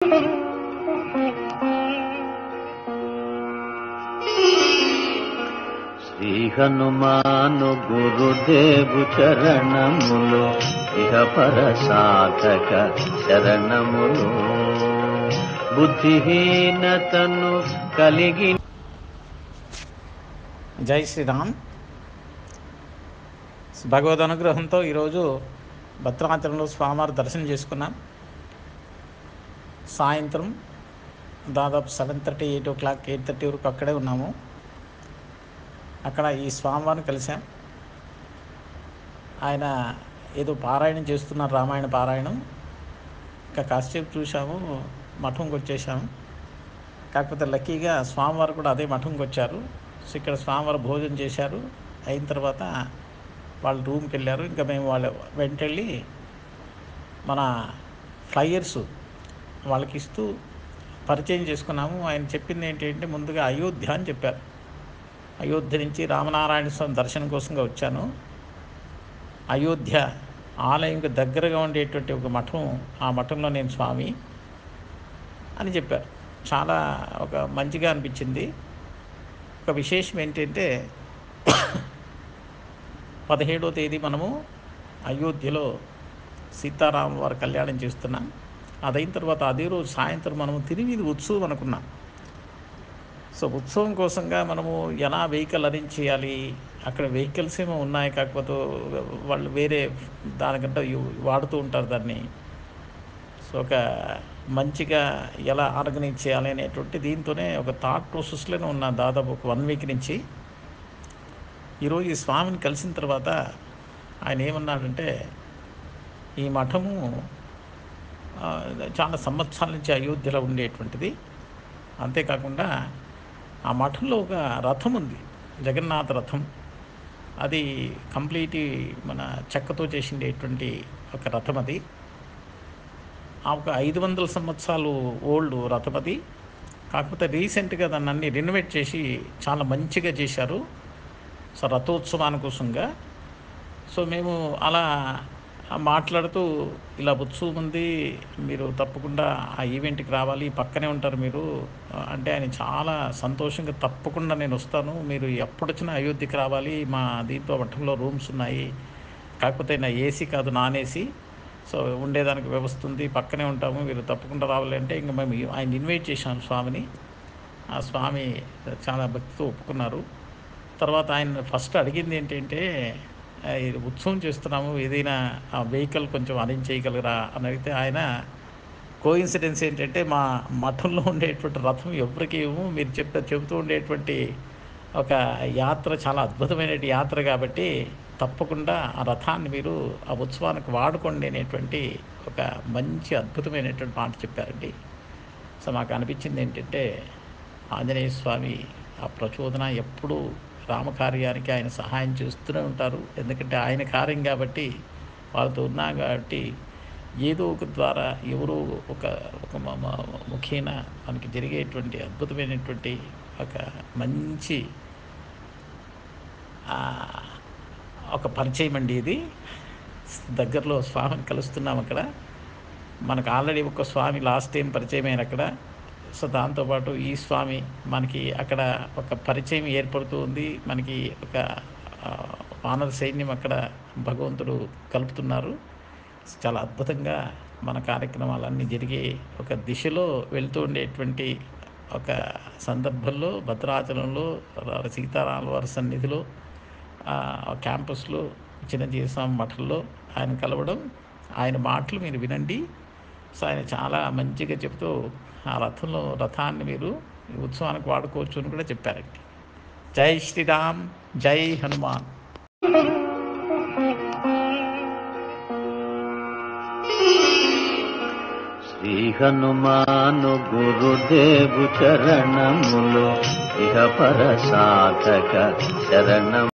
శ్రీ హనుమాను గురుదేవు చరణములు ఇహపర సాధక శరణములు బుద్ధిహీనతను కలిగి. జై శ్రీరామ్. భగవద్ అనుగ్రహంతో ఈరోజు భద్రాచలంలో స్వామివారి దర్శనం చేసుకున్నాం. సాయంత్రం దాదాపు 7:30, 8 o'clock, 8:30 వరకు అక్కడే ఉన్నాము. అక్కడ ఈ స్వామివారిని కలిసాం. ఆయన ఏదో పారాయణం చేస్తున్నారు, రామాయణ పారాయణం. ఇంకా కాసేపు చూసాము, మఠంకి వచ్చేసాము. కాకపోతే లక్కీగా స్వామివారు కూడా అదే మఠంకి వచ్చారు. సో ఇక్కడ స్వామివారు భోజనం చేశారు. అయిన తర్వాత వాళ్ళు రూమ్కి వెళ్ళారు. ఇంకా మేము వాళ్ళు వెంటెళ్ళి మన ఫ్లైయర్స్ వాళ్ళకి ఇస్తూ పరిచయం చేసుకున్నాము. ఆయన చెప్పింది ఏంటంటే, ముందుగా అయోధ్య అని చెప్పారు. అయోధ్య నుంచి రామనారాయణ స్వామి దర్శనం కోసంగా వచ్చాను. అయోధ్య ఆలయంకి దగ్గరగా ఉండేటువంటి ఒక మఠం, ఆ మఠంలో నేను స్వామి అని చెప్పారు. చాలా ఒక మంచిగా అనిపించింది. ఒక విశేషం ఏంటంటే, 17వ తేదీ మనము అయోధ్యలో సీతారామ వారి కళ్యాణం చేస్తున్నాం. అదైన తర్వాత అదే రోజు సాయంత్రం మనము తిరువీధి ఉత్సవం అనుకున్నాం. సో ఉత్సవం కోసంగా మనము ఎలా వెహికల్ అరేంజ్ చేయాలి, అక్కడ వెహికల్స్ ఏమో ఉన్నాయి, కాకపోతే వాళ్ళు వేరే దానికంటే వాడుతూ ఉంటారు దాన్ని. సో ఒక మంచిగా ఎలా ఆర్గనైజ్ చేయాలి అనేటువంటి దీంతోనే ఒక థాట్ ప్రాసెస్లోనే ఉన్న దాదాపు ఒక 1 week నుంచి. ఈరోజు ఈ స్వామిని కలిసిన తర్వాత ఆయన ఏమన్నాడంటే, ఈ మఠము చాలా సంవత్సరాల నుంచి అయోధ్యలో ఉండేటువంటిది. అంతేకాకుండా ఆ మఠంలో ఒక రథం ఉంది, జగన్నాథ రథం. అది కంప్లీట్ మన చెక్కతో చేసిండేటువంటి ఒక రథం. అది ఒక 500 సంవత్సరాలు ఓల్డ్ రథం అది. కాకపోతే రీసెంట్గా దాన్ని అన్ని రెనోవేట్ చేసి చాలా మంచిగా చేశారు. సో రథోత్సవాని కోసంగా. సో మేము అలా మాట్లాడుతూ, ఇలా ఉత్సవం ఉంది, మీరు తప్పకుండా ఆ ఈవెంట్కి రావాలి, పక్కనే ఉంటారు మీరు అంటే, ఆయన చాలా సంతోషంగా తప్పకుండా నేను వస్తాను, మీరు ఎప్పుడు వచ్చినా అయోధ్యకి రావాలి, మా దీంతో మఠంలో రూమ్స్ ఉన్నాయి, కాకపోతే నా ఏసీ కాదు, నాన్ ఏసీ, సో ఉండేదానికి వ్యవస్థ ఉంది, పక్కనే ఉంటాము, మీరు తప్పకుండా రావాలి అంటే, ఇంకా మేము ఆయన ఇన్వైట్ చేశాను స్వామిని. ఆ స్వామి చాలా భక్తితో ఒప్పుకున్నారు. తర్వాత ఆయన ఫస్ట్ అడిగింది ఏంటంటే, ఉత్సవం చేస్తున్నాము, ఏదైనా వెహికల్ కొంచెం అరేంజ్ చేయగలరా అని అడిగితే, ఆయన కోఇన్సిడెన్స్ ఏంటంటే, మా మఠంలో ఉండేటువంటి రథం ఎవరికి మీరు చెబుతూ ఉండేటువంటి ఒక యాత్ర చాలా అద్భుతమైన యాత్ర కాబట్టి తప్పకుండా ఆ రథాన్ని మీరు ఆ ఉత్సవానికి వాడుకోండి అనేటువంటి ఒక మంచి అద్భుతమైనటువంటి మాట చెప్పారండి. సో మాకు అనిపించింది ఏంటంటే, ఆంజనేయ స్వామి ఆ ప్రచోదన ఎప్పుడూ రామకార్యానికి ఆయన సహాయం చేస్తూనే ఉంటారు. ఎందుకంటే ఆయన కార్యం కాబట్టి, వాళ్ళతో ఉన్నాం కాబట్టి, ఏదో ఒక ద్వారా ఎవరో ఒక ముఖ్యమైన మనకి జరిగేటువంటి అద్భుతమైనటువంటి ఒక మంచి ఒక పరిచయం అండి ఇది. దగ్గరలో స్వామిని కలుస్తున్నాం అక్కడ. మనకు ఆల్రెడీ ఒక స్వామి లాస్ట్ టైం పరిచయం అయిన అక్కడ. సో దాంతోపాటు ఈ స్వామి మనకి అక్కడ ఒక పరిచయం ఏర్పడుతూ ఉంది. మనకి ఒక వానర సైన్యం అక్కడ భగవంతుడు కలుపుతున్నారు. చాలా అద్భుతంగా మన కార్యక్రమాలన్నీ జరిగే ఒక దిశలో వెళ్తూ ఉండేటువంటి ఒక సందర్భంలో భద్రాచలంలో సీతారామ వారి సన్నిధిలో క్యాంపస్లో చిన్నజీవ స్వామి మఠంలో ఆయన కలవడం, ఆయన మాటలు మీరు వినండి. సో ఆయన చాలా మంచిగా చెప్తూ ఆ రథాన్ని మీరు ఈ ఉత్సవానికి వాడుకోవచ్చు అని కూడా చెప్పారండి. జై శ్రీరామ్, జై హనుమాన్. శ్రీ హనుమాను గురుదేవు చరణములు ఇహపర సాధక శరణం.